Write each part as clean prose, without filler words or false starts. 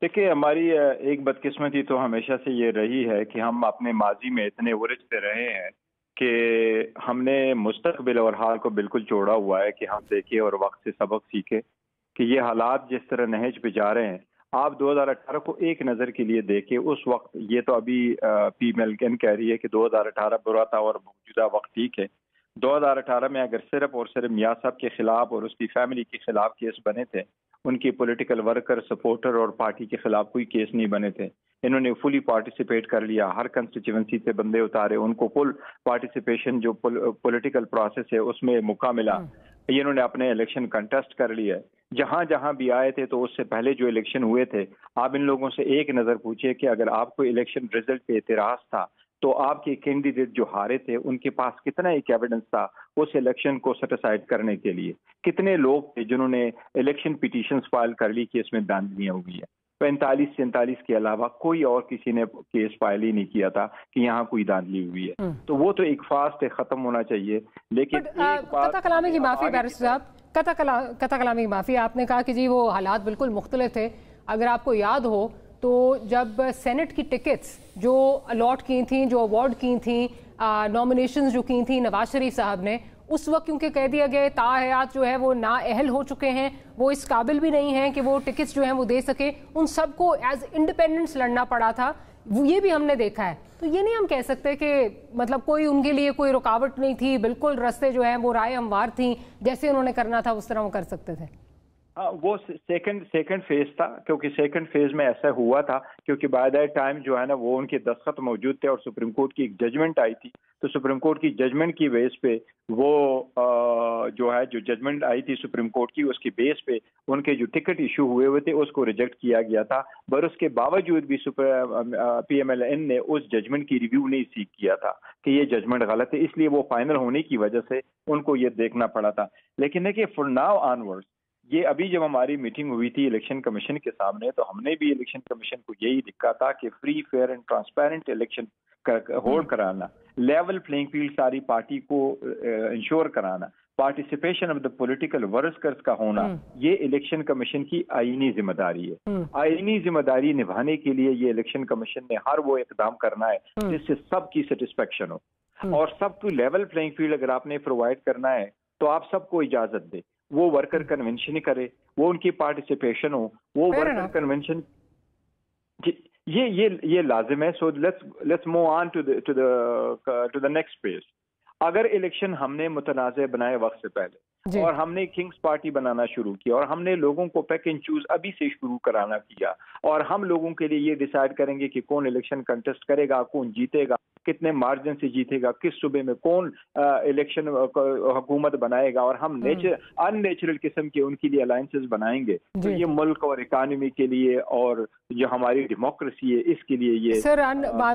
देखिए हमारी एक बदकिस्मती तो हमेशा से ये रही है कि हम अपने माजी में इतने उलझते रहे हैं कि हमने मुस्तकबिल और हाल को बिल्कुल छोड़ा हुआ है कि हम देखें और वक्त से सबक सीखे कि ये हालात जिस तरह नहज पे जा रहे हैं। आप 2018 को एक नज़र के लिए देखें, उस वक्त ये तो अभी पी मेल्कन कह रही है कि 2018 बुरा था और मौजूदा वक्त ठीक है। 2018 में अगर सिर्फ और सिर्फ मियां साहब के खिलाफ और उसकी फैमिली के खिलाफ केस बने थे, उनकी पॉलिटिकल वर्कर, सपोर्टर और पार्टी के खिलाफ कोई केस नहीं बने थे। इन्होंने फुली पार्टिसिपेट कर लिया, हर कंस्टिट्यूएंसी से बंदे उतारे, उनको फुल पार्टिसिपेशन जो पॉलिटिकल प्रोसेस है उसमें मौका मिला। इन्होंने अपने इलेक्शन कंटेस्ट कर लिया। जहां जहां भी आए थे तो उससे पहले जो इलेक्शन हुए थे, आप इन लोगों से एक नजर पूछिए कि अगर आपको इलेक्शन रिजल्ट पे एतराज था तो आपके कैंडिडेट जो हारे थे उनके पास कितना एक एविडेंस था उस इलेक्शन को सेटिसाइड करने के लिए। कितने लोग थे जिन्होंने इलेक्शन पिटीशंस फाइल कर ली कि इसमें धांधलियां हुई है। 45-47 के अलावा कोई और किसी ने केस फाइल ही नहीं किया था कि यहाँ कोई धांधली हुई है। तो वो तो एक फास्ट है, खत्म होना चाहिए। लेकिन कता कलामी की माफी बैरिस्टर साहब, कता कलामी की माफी, आपने कहा कि जी वो हालात बिल्कुल मुख्तलिफ थे। अगर आपको याद हो तो जब सेनेट की टिकट्स जो अलॉट की थी, जो अवार्ड की थी, नॉमिनेशंस जो की थी नवाज शरीफ साहब ने, उस वक्त क्योंकि कह दिया गया ताहयात जो है वो नाअहल हो चुके हैं, वो इस काबिल भी नहीं है कि वो टिकट्स जो हैं वो दे सके, उन सबको एज इंडिपेंडेंट्स लड़ना पड़ा था। ये भी हमने देखा है। तो ये नहीं हम कह सकते कि मतलब कोई उनके लिए कोई रुकावट नहीं थी, बिल्कुल रास्ते जो हैं वो राय हमवार थी, जैसे उन्होंने करना था उस तरह वो कर सकते थे। वो सेकंड फेज था, क्योंकि सेकंड फेज में ऐसा हुआ था क्योंकि बाय दैट टाइम जो है ना वो उनके दस्तखत मौजूद थे और सुप्रीम कोर्ट की एक जजमेंट आई थी। तो सुप्रीम कोर्ट की जजमेंट की बेस पे वो जो जजमेंट आई थी सुप्रीम कोर्ट की, उसकी बेस पे उनके जो टिकट इशू हुए थे उसको रिजेक्ट किया गया था। पर उसके बावजूद भी PMLN ने उस जजमेंट की रिव्यू नहीं सीख किया था कि ये जजमेंट गलत है, इसलिए वो फाइनल होने की वजह से उनको ये देखना पड़ा था। लेकिन देखिए फॉर नाउ ऑनवर्ड्स, ये अभी जब हमारी मीटिंग हुई थी इलेक्शन कमीशन के सामने, तो हमने भी इलेक्शन कमीशन को यही लिखा था कि free, fair and transparent election hold कराना, लेवल प्लेइंग फील्ड सारी पार्टी को इंश्योर कराना, participation of the political workers का होना, ये इलेक्शन कमीशन की आईनी जिम्मेदारी है। आईनी जिम्मेदारी निभाने के लिए ये इलेक्शन कमीशन ने हर वो इकदाम करना है जिससे सबकी सेटिस्फेक्शन हो और सबको लेवल प्लेइंग फील्ड अगर आपने प्रोवाइड करना है तो आप सबको इजाजत दे, वो वर्कर कन्वेंशन करे, वो उनकी पार्टिसिपेशन हो, वो वर्कर कन्वेंशन, ये लाजिम है। So let's move on to the next phase. अगर इलेक्शन हमने मुतनाज़ बनाए वक्त से पहले और हमने किंग्स पार्टी बनाना शुरू किया और हमने लोगों को पैक एंड चूज अभी से शुरू कराना किया और हम लोगों के लिए ये डिसाइड करेंगे कि कौन इलेक्शन कंटेस्ट करेगा, कौन जीतेगा, कितने मार्जिन से जीतेगा, किस सूबे में कौन इलेक्शन हुकूमत बनाएगा और हम अननेचुरल किस्म के उनके लिए अलायंसेस बनाएंगे, तो ये मुल्क और इकानमी के लिए और जो हमारी डेमोक्रेसी है इसके लिए ये सर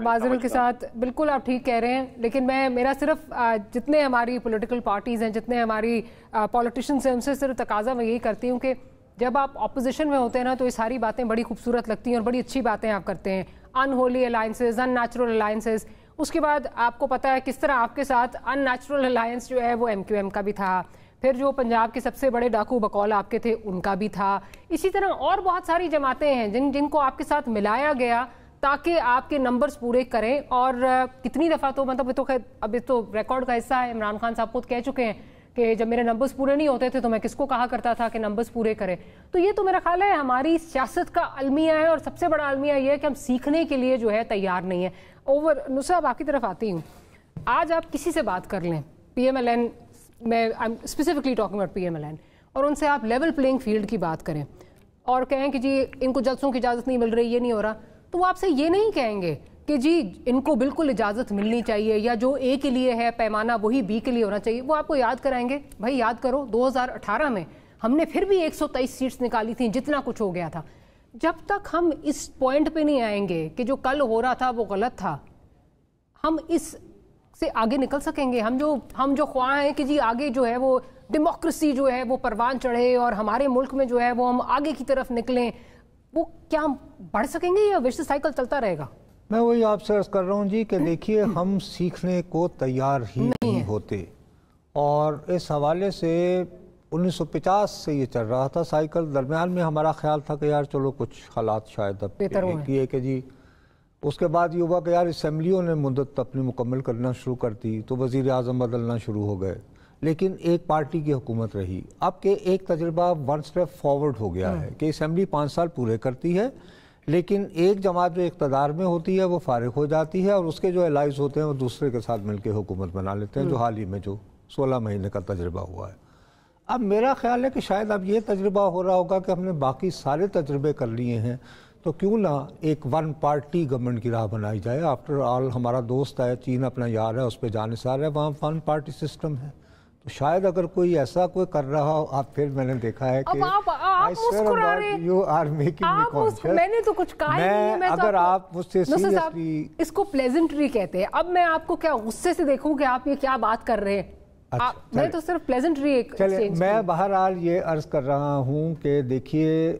माजरत के साथ बिल्कुल आप ठीक कह रहे हैं। लेकिन मेरा सिर्फ जितने हमारी पॉलिटिकल पार्टीज हैं, जितने हमारी पॉलिटिशियंस हैं, उनसे सिर्फ तकाजा मैं यही करती हूँ कि जब आप अपोजिशन में होते हैं ना तो ये सारी बातें बड़ी खूबसूरत लगती हैं और बड़ी अच्छी बातें आप करते हैं, अनहोली अलायंसेस, अननेचुरल अलायंसेस। उसके बाद आपको पता है किस तरह आपके साथ अननेचुरल अलायंस जो है वो MQM का भी था, फिर जो पंजाब के सबसे बड़े डाकू बकौल आपके थे उनका भी था। इसी तरह और बहुत सारी जमातें हैं जिनको आपके साथ मिलाया गया ताकि आपके नंबर्स पूरे करें। और कितनी दफ़ा तो मतलब अब ये तो रिकॉर्ड का हिस्सा है, इमरान खान साहब खुद कह चुके हैं कि जब मेरे नंबर्स पूरे नहीं होते थे तो मैं किसको कहा करता था कि नंबर्स पूरे करें। तो ये तो मेरा ख्याल है हमारी सियासत का अलमिया है और सबसे बड़ा अलमिया ये है कि हम सीखने के लिए जो है तैयार नहीं है। ओवर नुसरत आपकी तरफ आती हूँ। आज आप किसी से बात कर लें, PMLN में, I am specifically talking about PMLN, और उनसे आप लेवल प्लेइंग फील्ड की बात करें और कहें कि जी इनको जलसों की इजाज़त नहीं मिल रही, ये नहीं हो रहा, तो वो आपसे ये नहीं कहेंगे कि जी इनको बिल्कुल इजाज़त मिलनी चाहिए या जो A के लिए है पैमाना वही B के लिए होना चाहिए। वो आपको याद कराएंगे, भाई याद करो 2018 में हमने फिर भी 123 सीट्स निकाली थी, जितना कुछ हो गया था। जब तक हम इस पॉइंट पे नहीं आएंगे कि जो कल हो रहा था वो गलत था, हम इस से आगे निकल सकेंगे? हम जो ख्वाह हैं कि जी आगे जो है वो डेमोक्रेसी जो है वो परवान चढ़े और हमारे मुल्क में जो है वो हम आगे की तरफ निकलें, वो क्या हम बढ़ सकेंगे या विश्व साइकिल चलता रहेगा? मैं वही आपसे अर्ज कर रहा हूँ जी कि देखिए हम सीखने को तैयार ही नहीं होते। और इस हवाले से 1950 سے یہ چل رہا تھا سائیکل. درمیان میں ہمارا خیال تھا کہ یار چلو کچھ حالات شاید اب کیے کہ جی. اس کے بعد یہ ہوا کہ یار اسمبلیوں نے مدت اپنی مکمل کرنا شروع کر دی تو وزیر اعظم بدلنا شروع ہو گئے, لیکن ایک پارٹی کی حکومت رہی. اب کہ ایک تجربہ ون سٹیپ فارورڈ ہو گیا ہے کہ اسمبلی 5 سال پورے کرتی ہے, لیکن ایک جماعت جو اقتدار میں ہوتی ہے وہ فارغ ہو جاتی ہے اور اس کے جو الائز ہوتے ہیں وہ دوسرے کے ساتھ مل کے حکومت بنا لیتے ہیں, جو حال ہی میں جو 16 مہینے کا تجربہ ہوا ہے. اب میرا خیال ہے کہ شاید اب یہ تجربہ ہو رہا ہوگا کہ ہم نے باقی سارے تجربے کر لیے ہیں تو کیوں نہ ایک ون پارٹی گورنمنٹ کی راہ بنائی جائے. آفٹر آل ہمارا دوست ہے, چین اپنا یار ہے, اس پہ جانثار ہے, وہاں ون پارٹی سسٹم ہے. تو شاید اگر کوئی ایسا کوئی کر رہا ہو, آپ پھر میں نے دیکھا ہے کہ میں نے تو کچھ کہا نہیں, اگر آپ مجھ سے سیریسلی اس کو پلیزنٹری کہتے ہیں. اب میں آپ کو کیا غصے سے دیکھوں کہ آپ یہ کیا بات کر رہے ہیں, میں تو صرف پلیزنٹری ایک چلے. میں بہرحال یہ عرض کر رہا ہوں کہ دیکھیے,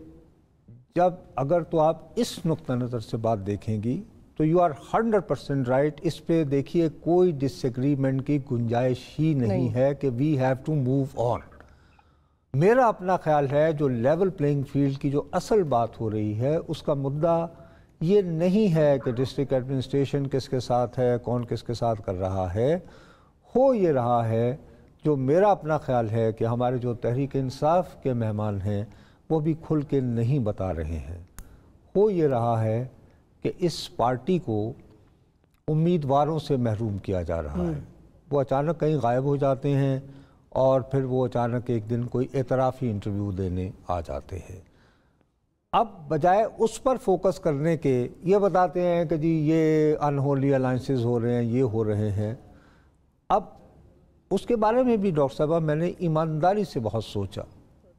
جب اگر تو آپ اس نقطہ نظر سے بات دیکھیں گی تو یو آر 100% رائٹ. اس پہ دیکھیے کوئی ڈس ایگریمنٹ کی گنجائش ہی نہیں ہے کہ we have to move on. میرا اپنا خیال ہے جو لیول پلینگ فیلڈ کی جو اصل بات ہو رہی ہے اس کا مدعا یہ نہیں ہے کہ ڈسٹرکٹ ایڈمنسٹریشن کس کے ساتھ ہے, کون کس کے ساتھ کر رہا ہے. ہو یہ رہا ہے, جو میرا اپنا خیال ہے کہ ہمارے جو تحریک انصاف کے مہمان ہیں وہ بھی کھل کے نہیں بتا رہے ہیں. ہو یہ رہا ہے کہ اس پارٹی کو امیدواروں سے محروم کیا جا رہا ہے. وہ اچانک کہیں غائب ہو جاتے ہیں اور پھر وہ اچانک ایک دن کوئی اعترافی انٹرویو دینے آ جاتے ہیں. اب بجائے اس پر فوکس کرنے کے یہ بتاتے ہیں کہ جی یہ انہولی الائنسز ہو رہے ہیں, یہ ہو رہے ہیں. اب اس کے بارے میں بھی ڈاکٹر صاحبہ میں نے ایمانداری سے بہت سوچا.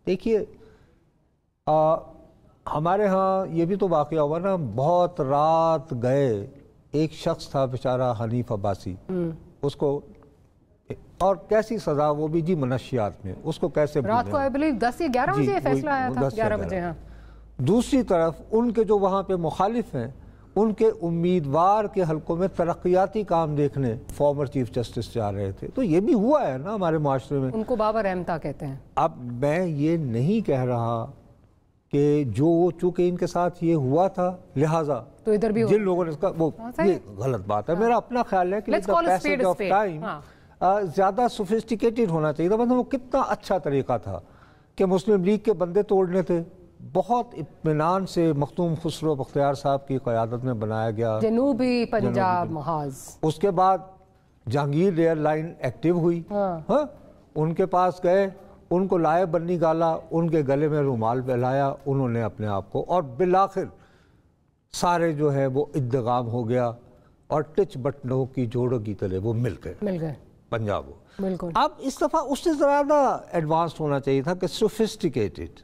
دیکھیے ہمارے ہاں یہ بھی تو واقعہ ہوا نا, بہت رات گئے, ایک شخص تھا بیچارہ حنیف عباسی, اس کو اور کیسی سزا, وہ بھی جی منشیات میں, اس کو کیسے رات کو 10 یا 11 بجے فیصلہ آیا تھا, 11 بجے. ہاں دوسری طرف ان کے جو وہاں پہ مخالف ہیں ان کے امیدوار کے حلقوں میں ترقیاتی کام دیکھنے فارمر چیف جسٹس جا رہے تھے. تو یہ بھی ہوا ہے نا ہمارے معاشرے میں, ان کو بابا رحمتا کہتے ہیں. اب میں یہ نہیں کہہ رہا کہ جو چونکہ ان کے ساتھ یہ ہوا تھا لہٰذا تو ادھر بھی جن لوگوں نے اس کا وہ یہ غلط بات ہے. میرا اپنا خیال ہے کہ پیسج آف ٹائم زیادہ سوفسٹیکیٹڈ ہونا چاہیے تھا. مطلب وہ کتنا اچھا طریقہ تھا کہ مسلم لیگ کے بندے توڑنے تھے, بہت اطمینان سے مختوم خسرو بختیار صاحب کی قیادت میں بنایا گیا, جنوبی پنجاب محاذ. اس کے بعد جہانگیر ایئر لائن ایکٹیو ہوئی, ہاں ان کے پاس گئے, ان کو لائے بنی گالا, ان کے گلے میں رومال پہلایا, انہوں نے اپنے آپ کو, اور بالآخر سارے جو ہے وہ ادغام ہو گیا اور ٹچ بٹنوں کی جوڑوں کی طرح وہ مل گئے پنجاب. بالکل. اب اس دفعہ اس سے زیادہ ایڈوانس ہونا چاہیے تھا کہ سوفسٹیکیٹڈ